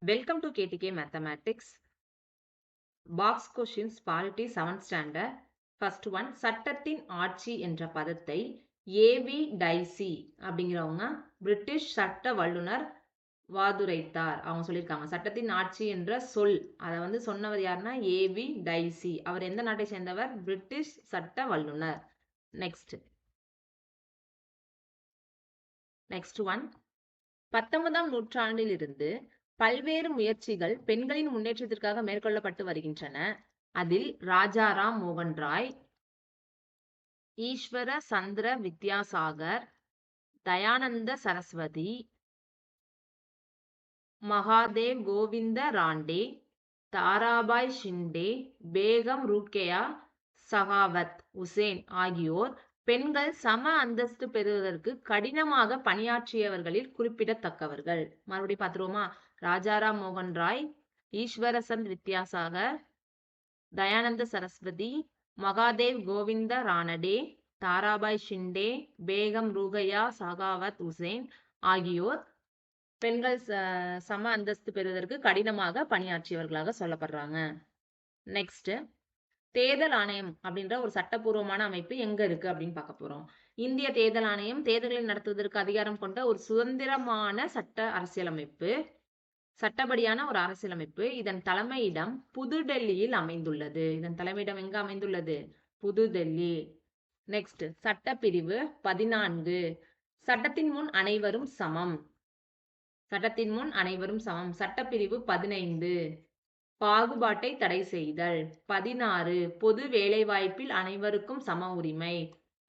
Welcome to KTK Mathematics. Box questions Polity 7th Standard. First one, சட்டத்தின் ஆட்சி என்ற பதத்தை ஏவி டைசி அப்படிங்கிறவங்க பிரிட்டிஷ் சட்ட வல்லுனர் வாதுரைத்தார். அவங்க சொல்லியிருக்காங்க. சட்டத்தின் ஆட்சி என்ற சொல் அதை சொன்னவர் யாருன்னா ஏவி டைசி. அவர் எந்த நாட்டை சேர்ந்தவர்? பிரிட்டிஷ் சட்ட வல்லுனர். நெக்ஸ்ட் ஒன், 19ஆம் நூற்றாண்டில் இருந்து பல்வேறு முயற்சிகள் பெண்களின் முன்னேற்றத்திற்காக மேற்கொள்ளப்பட்டு வருகின்றன. அதில் ராஜாராம் மோகன் ராய், ஈஸ்வர சந்திர வித்யாசாகர், தயானந்த சரஸ்வதி, மகாதேவ் கோவிந்த ராண்டே, தாராபாய் ஷிண்டே, பேகம் ருக்கேயா சகாவத் உசேன் ஆகியோர் பெண்கள் சம அந்தஸ்து பெறுவதற்கு கடினமாக பணியாற்றியவர்களில் குறிப்பிடத்தக்கவர்கள். மறுபடியும் பார்த்துருவோமா? ராஜாராம் மோகன் ராய், ஈஸ்வரசந்த் வித்யாசாகர், தயானந்த சரஸ்வதி, மகாதேவ் கோவிந்த ரானடே, தாராபாய் ஷிண்டே, பேகம் ரூகையா சகாவத் உசேன் ஆகியோர் பெண்கள் சம அந்தஸ்து பெறுவதற்கு கடினமாக பணியாற்றியவர்களாக சொல்லப்படுறாங்க. நெக்ஸ்ட், தேர்தல் ஆணையம் அப்படின்ற ஒரு சட்டப்பூர்வமான அமைப்பு எங்க இருக்கு அப்படின்னு பார்க்க போறோம். இந்திய தேர்தல் ஆணையம் தேர்தல்களை நடத்துவதற்கு அதிகாரம் கொண்ட ஒரு சுதந்திரமான அரசியலமைப்பு, சட்டப்படியான ஒரு அரசியலமைப்பு. இதன் தலைமையிடம் புதுடெல்லியில் அமைந்துள்ளது. இதன் தலைமையிடம் எங்க அமைந்துள்ளது? புதுடெல்லி. நெக்ஸ்ட், சட்டப்பிரிவு 14, சட்டத்தின் முன் அனைவரும் சமம். சட்டத்தின் முன் அனைவரும் சமம். சட்டப்பிரிவு 15, பாகுபாட்டை தடை செய்தல். 16, பொது வேலைவாய்ப்பில் அனைவருக்கும் சம உரிமை.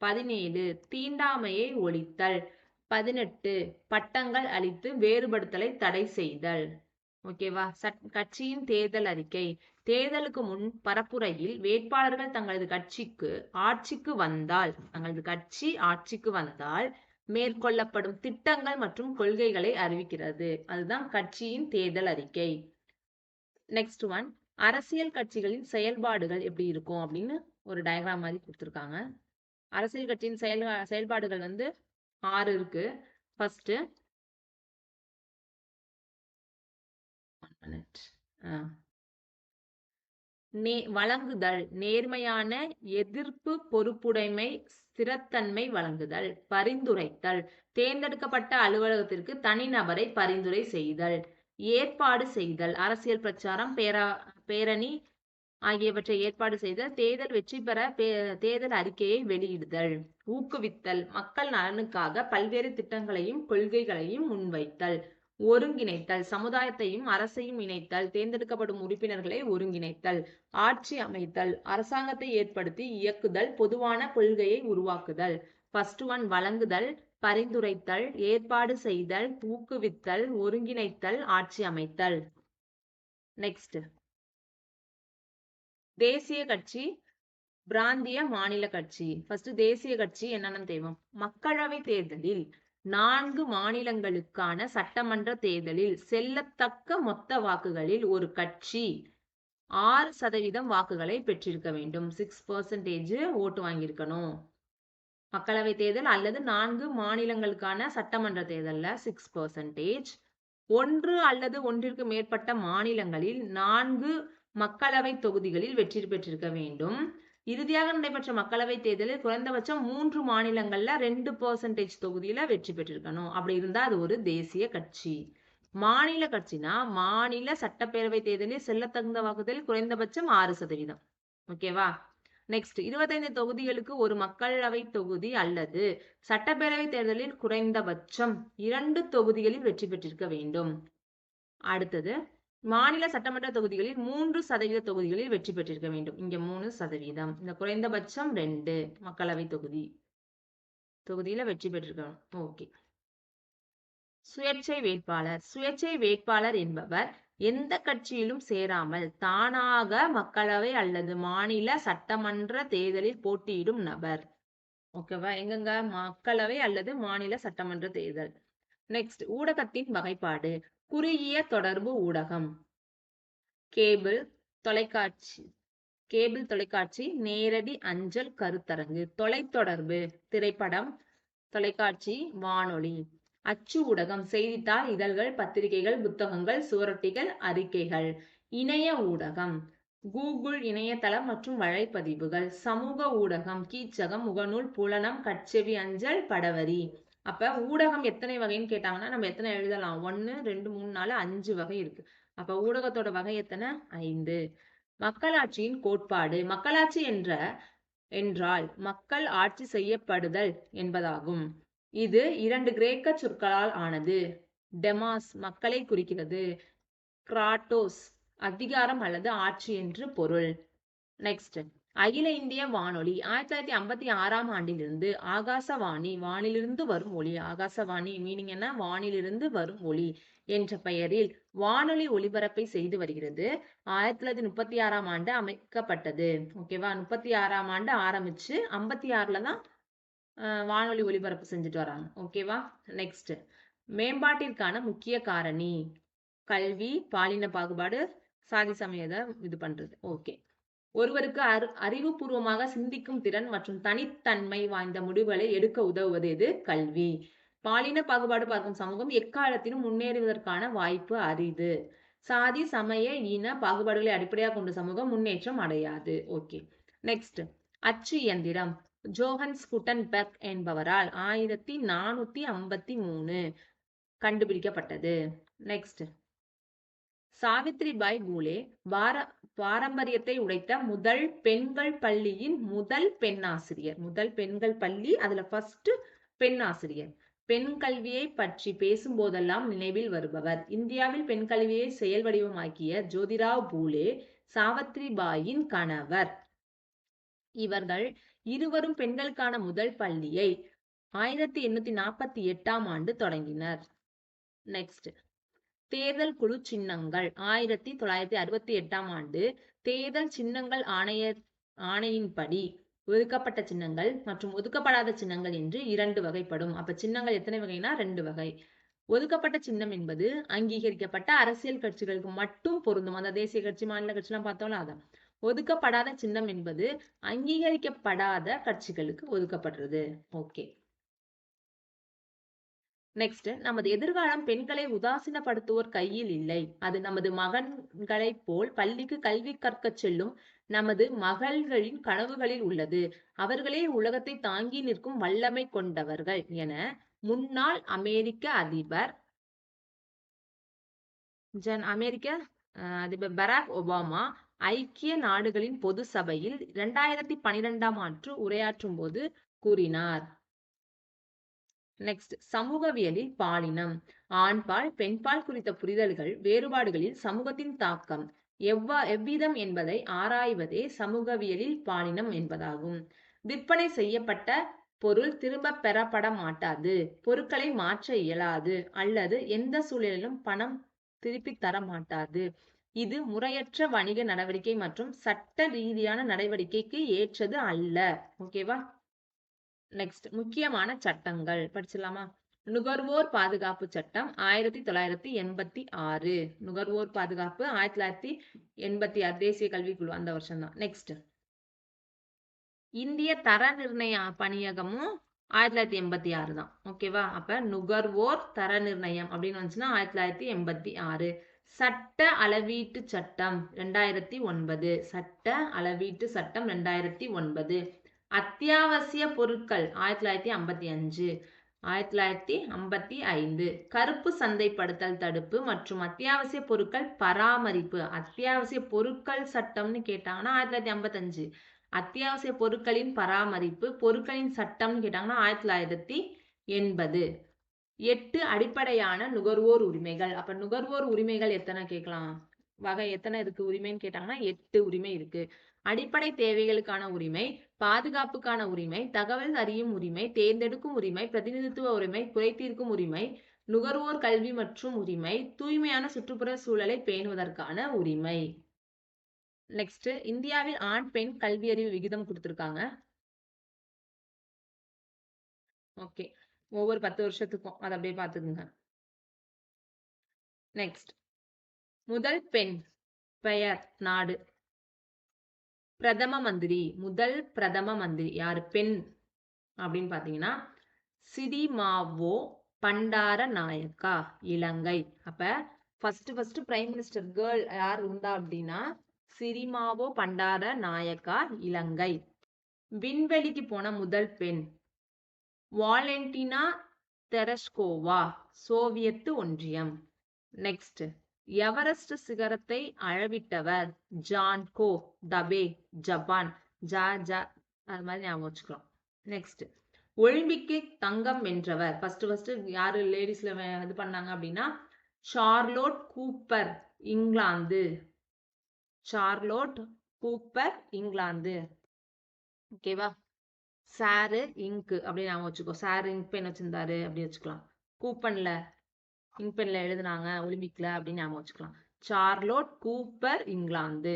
17, தீண்டாமையை ஒழித்தல். 18, பட்டங்கள் அளித்து வேறுபடுத்தலை தடை செய்தல். ஓகேவா? கட்சியின் தேர்தல் அறிக்கை. தேர்தலுக்கு முன் பரப்புரையில் வேட்பாளர்கள் தங்களது கட்சி ஆட்சிக்கு வந்தால் மேற்கொள்ளப்படும் திட்டங்கள் மற்றும் கொள்கைகளை அறிவிக்கிறது. அதுதான் கட்சியின் தேர்தல் அறிக்கை. நெக்ஸ்ட் ஒன், அரசியல் கட்சிகளின் செயல்பாடுகள் எப்படி இருக்கும் அப்படின்னு ஒரு டயக்ராம் மாதிரி கொடுத்துருக்காங்க. அரசியல் கட்சியின் செயல்பாடுகள் 6 இருக்கு. ஃபர்ஸ்ட், வழங்குதல், நேர்மையான எதிர்ப்பு, பொறுப்புடைமை, ஸ்திரத்தன்மை வழங்குதல். பரிந்துரைத்தல், தேர்ந்தெடுக்கப்பட்ட அலுவலகத்திற்கு தனிநபரை பரிந்துரை செய்தல். ஏற்பாடு செய்தல், அரசியல் பிரச்சாரம், பேரணி ஆகியவற்றை ஏற்பாடு செய்தல். தேர்தல் வெற்றி பெற தேர்தல் அறிக்கையை வெளியிடுதல். ஊக்குவித்தல், மக்கள் நலனுக்காக பல்வேறு திட்டங்களையும் கொள்கைகளையும் முன்வைத்தல். ஒருங்கிணைத்தல், சமுதாயத்தையும் அரசையும் இணைத்தல். தேர்ந்தெடுக்கப்படும் உறுப்பினர்களை ஒருங்கிணைத்தல். ஆட்சி அமைத்தல், அரசாங்கத்தை ஏற்படுத்தி இயக்குதல், பொதுவான கொள்கையை உருவாக்குதல். ஃபர்ஸ்ட் ஒன், வழங்குதல், பரிந்துரைத்தல், ஏற்பாடு செய்தல், ஊக்குவித்தல், ஒருங்கிணைத்தல், ஆட்சி அமைத்தல். நெக்ஸ்ட், தேசிய கட்சி, பிராந்திய மாநில கட்சி. ஃபர்ஸ்ட் தேசிய கட்சி என்னன்னு தேவை. மக்களவை தேர்தலில் 4 மாநிலங்களுக்கான சட்டமன்ற தேர்தலில் செல்லத்தக்க மொத்த வாக்குகளில் ஒரு கட்சி 6% வாக்குகளை பெற்றிருக்க வேண்டும். 6% ஓட்டு வாங்கியிருக்கணும். மக்களவை தேர்தல் அல்லது 4 மாநிலங்களுக்கான சட்டமன்ற தேர்தல்ல 6%. 1 அல்லது ஒன்றிற்கு மேற்பட்ட மாநிலங்களில் 4 மக்களவை தொகுதிகளில் வெற்றி பெற்றிருக்க வேண்டும். இறுதியாக நடைபெற்ற மக்களவை தேர்தலில் குறைந்தபட்சம் 3 மாநிலங்கள்ல 2% தொகுதியில வெற்றி பெற்றிருக்கணும். அப்படி இருந்தா அது ஒரு தேசிய கட்சி. மாநில கட்சினா மாநில சட்டப்பேரவை தேர்தலில் செல்லத்தகுந்த வாக்குகளில் குறைந்தபட்சம் 6%. ஓகேவா? நெக்ஸ்ட், 25 தொகுதிகளுக்கு ஒரு மக்களவை தொகுதி அல்லது சட்டப்பேரவை தேர்தலில் குறைந்தபட்சம் 2 தொகுதிகளில் வெற்றி பெற்றிருக்க வேண்டும். அடுத்தது, மாநில சட்டமன்ற தொகுதிகளில் 3% தொகுதிகளில் வெற்றி பெற்றிருக்க வேண்டும். இங்க 3%. இந்த குறைந்தபட்சம் 2 மக்களவை தொகுதியில வெற்றி பெற்றிருக்கணும். ஓகே. சுயேட்சை வேட்பாளர் என்பவர் எந்த கட்சியிலும் சேராமல் தானாக மக்களவை அல்லது மாநில சட்டமன்ற தேர்தலில் போட்டியிடும் நபர். ஓகேவா? எங்கெங்க? மக்களவை அல்லது மாநில சட்டமன்ற தேர்தல். நெக்ஸ்ட், ஊடகத்தின் வகைப்பாடு. குறுகிய தொடர்பு ஊடகம், கேபிள் தொலைக்காட்சி, நேரடி அஞ்சல் கருத்தரங்கு. தொலைத்தொடர்பு, திரைப்படம், தொலைக்காட்சி, வானொலி. அச்சு ஊடகம் செய்தித்தாள், இதழ்கள், பத்திரிகைகள், புத்தகங்கள், சுவரொட்டிகள், அறிக்கைகள். இணைய ஊடகம் கூகுள் இணையதளம் மற்றும் வலைப்பதிவுகள். சமூக ஊடகம் கீச்சகம், முகநூல், புலனம், கட்செவி அஞ்சல், படவரி. அப்ப ஊடகம் எத்தனை வகைன்னு கேட்டாங்கன்னா நம்ம எத்தனை எழுதலாம்? 1 2 3 4 5 வகை இருக்கு. அப்ப ஊடகத்தோட வகை எத்தனை? 5. மக்களாட்சியின் கோட்பாடு. மக்களாட்சி என்றால் மக்கள் ஆட்சி செய்யப்படுதல் என்பதாகும். இது 2 கிரேக்க சொற்களால் ஆனது. டெமாஸ் மக்களை குறிக்கிறது. கிராட்டோஸ் அதிகாரம் அல்லது ஆட்சி என்று பொருள். நெக்ஸ்ட், அகில இந்திய வானொலி 1956ஆம் ஆண்டிலிருந்து ஆகாசவாணி வானிலிருந்து வரும் ஒலி. ஆகாசவாணி மீனிங் என்ன? வானிலிருந்து வரும் ஒலி என்ற பெயரில் வானொலி ஒலிபரப்பை செய்து வருகிறது. 1936ஆம் ஆண்டு அமைக்கப்பட்டது. ஓகேவா? 36ஆம் ஆண்டு ஆரம்பிச்சு 56ல தான் வானொலி ஒலிபரப்பு செஞ்சுட்டு வராங்க. ஓகேவா? நெக்ஸ்ட், மேம்பாட்டிற்கான முக்கிய காரணி கல்வி, பாலின பாகுபாடு, சாதி சமயத்தை இது பண்றது. ஓகே. ஒருவருக்கு அறிவுபூர்வமாக சிந்திக்கும் திறன் மற்றும் தனித்தன்மை வாய்ந்த முடிவுகளை எடுக்க உதவுவது எது? கல்வி. பாலின பாகுபாடு பார்க்கும் சமூகம் எக்காலத்திலும் முன்னேறுவதற்கான வாய்ப்பு அரிது. சாதி சமய இன பாகுபாடுகளை அடிப்படையாக கொண்ட சமூகம் முன்னேற்றம் அடையாது. ஓகே. நெக்ஸ்ட், அச்சு இயந்திரம் ஜோஹன்ஸ் குட்டன்பெர்க் என்பவரால் 1453 கண்டுபிடிக்கப்பட்டது. நெக்ஸ்ட், சாவித்ரிபாய் பூலே பாரம்பரியத்தை உடைத்த முதல் பெண்கள் பள்ளியின் முதல் பெண்ணாசிரியர். முதல் பெண்கள் பள்ளி, அதுல ஃபர்ஸ்ட் பெண் ஆசிரியர். பெண் கல்வியை பற்றி பேசும் போதெல்லாம் நினைவில் வருபவர். இந்தியாவில் பெண் கல்வியை செயல் வடிவமாக்கிய ஜோதிராவ் பூலே சாவித்ரிபாயின் கணவர். இவர்கள் இருவரும் பெண்களுக்கான முதல் பள்ளியை 1848ஆம் ஆண்டு தொடங்கினர். நெக்ஸ்ட், தேர்தல் குழு சின்னங்கள் 1968ஆம் ஆண்டு தேர்தல் சின்னங்கள் ஆணையின்படி ஒதுக்கப்பட்ட சின்னங்கள் மற்றும் ஒதுக்கப்படாத சின்னங்கள் என்று 2 வகைப்படும். அப்ப சின்னங்கள் எத்தனை வகைனா? 2 வகை. ஒதுக்கப்பட்ட சின்னம் என்பது அங்கீகரிக்கப்பட்ட அரசியல் கட்சிகளுக்கு மட்டும் பொருந்தும். அந்த தேசிய கட்சி, மாநில கட்சிலாம் பார்த்தோம்ல அதான். ஒதுக்கப்படாத சின்னம் என்பது அங்கீகரிக்கப்படாத கட்சிகளுக்கு ஒதுக்கப்படுறது. ஓகே. நெக்ஸ்ட், நமது எதிர்காலம் பெண்களை உதாசீனப்படுத்துவோர் கையில் இல்லை. அது நமது மகன்களைப் போல் பள்ளிக்கு கல்வி கற்க செல்லும் நமது மகள்களின் கனவுகளில் உள்ளது. அவர்களே உலகத்தை தாங்கி நிற்கும் வல்லமை கொண்டவர்கள் என முன்னாள் அமெரிக்க அதிபர் பராக் ஒபாமா ஐக்கிய நாடுகளின் பொது சபையில் 2012ஆம் ஆண்டு உரையாற்றும் போது கூறினார். நெக்ஸ்ட், சமூகவியலில் பாலினம் ஆண்பால் பெண்பால் குறித்த புரிதல்கள் வேறுபாடுகளில் சமூகத்தின் தாக்கம் எவ்விதம் என்பதை ஆராய்வதே சமூகவியலில் பாலினம் என்பதாகும். விற்பனை செய்யப்பட்ட பொருள் திரும்ப பெறப்பட மாட்டாது. பொருட்களை மாற்ற இயலாது அல்லது எந்த சூழலிலும் பணம் திருப்பி தர மாட்டாது. இது முறையற்ற வணிக நடவடிக்கை மற்றும் சட்ட ரீதியான நடவடிக்கைக்கு ஏற்றது அல்ல. ஓகேவா? நெக்ஸ்ட், முக்கியமான சட்டங்கள் படிச்சிடலாமா? நுகர்வோர் பாதுகாப்பு சட்டம் 1986. நுகர்வோர் பாதுகாப்பு 1986 தேசிய கல்விக்குழு அந்த வருஷம் தான். நெக்ஸ்ட், இந்திய தர நிர்ணய பணியகமும் 1986 தான். ஓகேவா? அப்ப நுகர்வோர் தர நிர்ணயம் அப்படின்னு வந்துச்சுன்னா 1986. சட்ட அளவீட்டு சட்டம் 2009. சட்ட அளவீட்டு சட்டம் 2009. அத்தியாவசிய பொருட்கள் 1955. 1955. கருப்பு சந்தைப்படுத்தல் தடுப்பு மற்றும் அத்தியாவசிய பொருட்கள் பராமரிப்பு. அத்தியாவசிய பொருட்கள் சட்டம்னு கேட்டாங்கன்னா 1955. அத்தியாவசிய பொருட்களின் பராமரிப்பு பொருட்களின் சட்டம்னு கேட்டாங்கன்னா 1980. 8 அடிப்படையான நுகர்வோர் உரிமைகள். அப்ப நுகர்வோர் உரிமைகள் எத்தனை கேட்கலாம்? வகை எத்தனை இருக்கு உரிமைன்னு கேட்டாங்கன்னா 8 உரிமை இருக்கு. அடிப்படை தேவைகளுக்கான உரிமை, பாதுகாப்புக்கான உரிமை, தகவல் அறியும் உரிமை, தேர்ந்தெடுக்கும் உரிமை, பிரதிநிதித்துவ உரிமை, குறை தீர்க்கும் உரிமை, நுகர்வோர் கல்வி மற்றும் உரிமை, தூய்மையான சுற்றுப்புற சூழலை பேணுவதற்கான உரிமை. நெக்ஸ்ட், இந்தியாவில் ஆண் பெண் கல்வியறிவு விகிதம் கொடுத்திருக்காங்க. ஓகே, ஒவ்வொரு 10 வருஷத்துக்கும் அதை அப்படியே பார்த்துக்குங்க. நெக்ஸ்ட், முதல் பெண் பெயர் நாடு. பிரதம மந்திரி, முதல் பிரதம மந்திரி யாரு? பெண் அப்படின்னு பாத்தீங்கன்னா சிரிமாவோ பண்டார நாயக்கா இலங்கை. அப்ப ஃபர்ஸ்ட் பிரைம் மினிஸ்டர் கேர்ள் யார் இருந்தா அப்படின்னா சிரிமாவோ பண்டார நாயக்கா இலங்கை. விண்வெளிக்கு போன முதல் பெண் வாலென்டினா தெரஸ்கோவா சோவியத் ஒன்றியம். நெக்ஸ்ட் எவரெஸ்ட் சிகரத்தை அளவிட்டவர் ஜான் கோ தபே ஜப்பான். அது மாதிரி ஞாபகம் வச்சுக்கலாம். நெக்ஸ்ட் ஒலிம்பிக்கில் தங்கம் வென்றவர் ஃபர்ஸ்ட் யாரு லேடிஸ்ல இது பண்ணாங்க அப்படின்னா Charlotte Cooper England. Charlotte Cooper England. ஓகேவா. சாரு இங்க் அப்படின்னு ஞாபகம் வச்சுக்கோ. சார் இங்க் பென் வச்சிருந்தாரு அப்படி வச்சுக்கலாம். கூப்பன்ல இங்க் பென்ல எழுதுனாங்க ஒலிம்பிக்ல அப்படின்னு ஞாபகம் வச்சுக்கலாம். Charlotte Cooper England.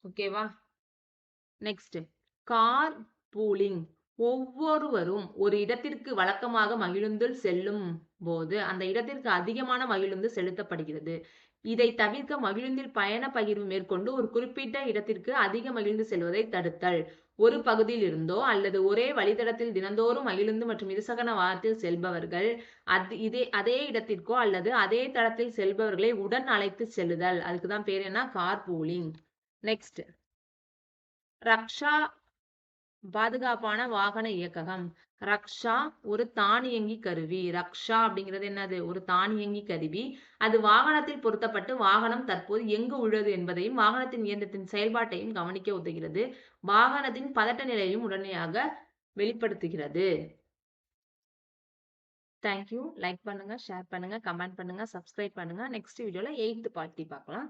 ஓகேவா. Next carpooling. ஒவ்வொருவரும் ஒரு இடத்திற்கு வழக்கமாக மகிழுந்தில் செல்லும் போது அந்த இடத்திற்கு அதிகமான மகிழுந்து செலுத்தப்படுகிறது. இதை தவிர்க்க மகிழுந்தில் பயண பகிர்வு மேற்கொண்டு ஒரு குறிப்பிட்ட இடத்திற்கு அதிக மகிழ்ந்து செல்வதை தடுத்தல். ஒரு பகுதியில் இருந்தோ அல்லது ஒரே வழித்தடத்தில் தினந்தோறும் மகிழுந்து மற்றும் இருசக்கர வாகனத்தில் செல்பவர்கள் அதே இடத்திற்கோ அல்லது அதே தடத்தில் செல்பவர்களை உடன் அழைத்து செல்லுதல். அதுக்குதான் பேர் என்ன? Car pooling. நெக்ஸ்ட் ரக்ஷா பாதுகாப்பான வாகன இயக்ககம். ரக்ஷா ஒரு தானியங்கி கருவி. ரக்ஷா அப்படிங்கிறது என்னது? ஒரு தானியங்கி கருவி. அது வாகனத்தில் பொருத்தப்பட்டு வாகனம் தற்போது எங்கு உள்ளது என்பதையும் வாகனத்தின் இயந்திரத்தின் செயல்பாட்டையும் கவனிக்க உதவுகிறது. வாகனத்தின் பதட்ட நிலையையும் உடனடியாக வெளிப்படுத்துகிறது. தேங்க்யூ. லைக் பண்ணுங்க, ஷேர் பண்ணுங்க, கமெண்ட் பண்ணுங்க, சப்ஸ்கிரைப் பண்ணுங்க. நெக்ஸ்ட் வீடியோல 8th பார்ட்டி பார்க்கலாம்.